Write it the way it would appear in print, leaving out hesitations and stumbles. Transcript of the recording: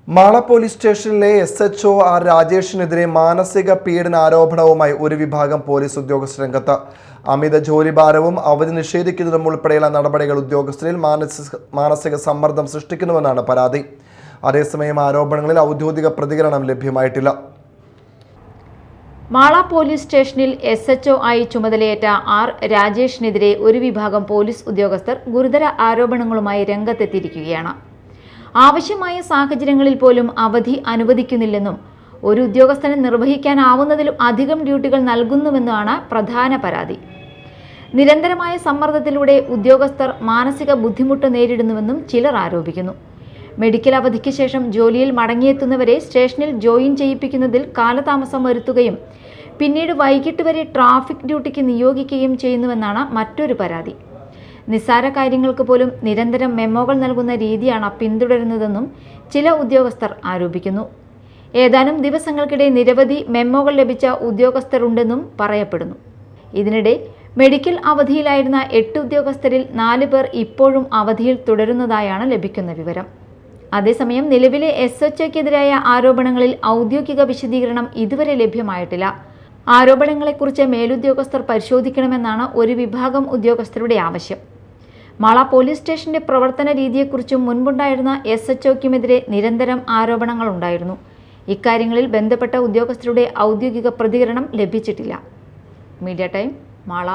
Mala police സ്റ്റേഷനിലെ SHO R രാജേഷിനെതിരെ മാനസിക പീഡന ആരോപണവുമായി ഒരു വിഭാഗം പോലീസ് ഉദ്യോഗസ്ഥർ രംഗത്ത്. അമിത ജോലിഭാരവും അവധി നിഷേധിക്കുന്നതും ഉൾപ്പെടെയുള്ള നടപടികൾ ഉദ്യോഗസ്ഥരിൽ മാനസിക സമ്മർദ്ദം സൃഷ്ടിക്കുന്നുവെന്നാണ് പരാതി. അതേസമയം ആരോപണങ്ങളിൽ ഔദ്യോഗിക പ്രതികരണം ലഭ്യമായിട്ടില്ല. മാള പോലീസ് സ്റ്റേഷനിൽ SHO ആയി ചുമതലയേറ്റ ആർ രാജേഷിനെതിരെ ഒരു വിഭാഗം പോലീസ് ഉദ്യോഗസ്ഥർ ഗുരുതര ആരോപണങ്ങളുമായി രംഗത്തെത്തിയിരിക്കുകയാണ്. ആവശ്യമായ സാഹചര്യങ്ങളിൽ പോലും അവധി അനുവദിക്കുന്നില്ലെന്നും ഒരു ഉദ്യോഗസ്ഥന് നിർവഹിക്കാനാവുന്നതിലും അധികം ഡ്യൂട്ടികൾ നൽകുന്നുവെന്നാണ് പ്രധാന പരാതി. നിരന്തരമായ സമ്മർദ്ദത്തിലൂടെ ഉദ്യോഗസ്ഥർ മാനസിക ബുദ്ധിമുട്ട് നേരിടുന്നുവെന്നും ചിലർ ആരോപിക്കുന്നു. മെഡിക്കൽ അവധിക്ക് ശേഷം ജോലിയിൽ മടങ്ങിയെത്തുന്നവരെ സ്റ്റേഷനിൽ ജോയിൻ ചെയ്യിപ്പിക്കുന്നതിൽ കാലതാമസം വരുത്തുകയും പിന്നീട് വൈകിട്ട് വരെ ട്രാഫിക് ഡ്യൂട്ടിക്ക് നിയോഗിക്കുകയും ചെയ്യുന്നുവെന്നാണ് മറ്റൊരു പരാതി. നിസ്സാര കാര്യങ്ങൾക്ക് പോലും നിരന്തരം മെമ്മോകൾ നൽകുന്ന രീതിയാണ് പിന്തുടരുന്നതെന്നും ചില ഉദ്യോഗസ്ഥർ ആരോപിക്കുന്നു. ഏതാനും ദിവസങ്ങൾക്കിടെ നിരവധി മെമ്മോകൾ ലഭിച്ച ഉദ്യോഗസ്ഥരുണ്ടെന്നും പറയപ്പെടുന്നു. ഇതിനിടെ മെഡിക്കൽ അവധിയിലായിരുന്ന 8 ഉദ്യോഗസ്ഥരിൽ 4 പേർ ഇപ്പോഴും അവധിയിൽ തുടരുന്നതായാണ് ലഭിക്കുന്ന വിവരം. അതേസമയം നിലവിലെ SHOക്കെതിരായ ആരോപണങ്ങളിൽ ഔദ്യോഗിക വിശദീകരണം ഇതുവരെ ലഭ്യമായിട്ടില്ല. ആരോപണങ്ങളെക്കുറിച്ച് മേലുദ്യോഗസ്ഥർ പരിശോധിക്കണമെന്നാണ് ഒരു വിഭാഗം ഉദ്യോഗസ്ഥരുടെ ആവശ്യം. മാള പോലീസ് സ്റ്റേഷന്റെ പ്രവർത്തന രീതിയെക്കുറിച്ചും മുൻപുണ്ടായിരുന്ന SHOക്കുമെതിരെ നിരന്തരം ആരോപണങ്ങൾ ഉണ്ടായിരുന്നു. ഇക്കാര്യങ്ങളിൽ ബന്ധപ്പെട്ട ഉദ്യോഗസ്ഥരുടെ ഔദ്യോഗിക പ്രതികരണം ലഭിച്ചിട്ടില്ല. Media time, Mala.